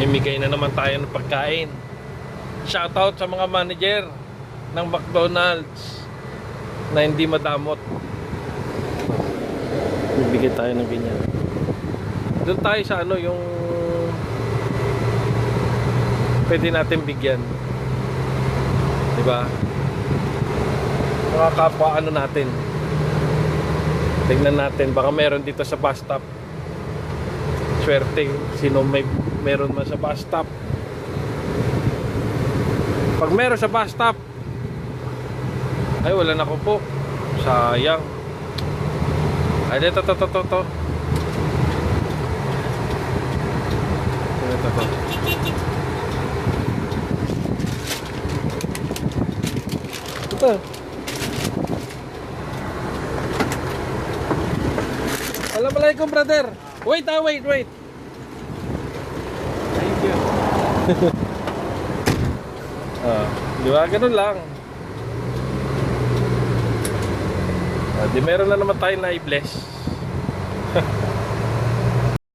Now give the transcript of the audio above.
Mimigay na naman tayo ng pagkain. Shoutout sa mga manager ng McDonald's na hindi madamot. Bibigyan tayo ng ganyan. Doon tayo sa ano, yung pwede natin bigyan. Diba? Mga kapwa ano natin. Tignan natin, baka meron dito sa bus stop. Swerte, sino meron man sa bus stop. Pag meron sa bus stop, ay wala na ko po. Sayang. Ay, ito. Ito. Assalamualaikum, brother. Wait. Thank you. Di ba? Ganun lang. Di meron na naman tayo na i-bless.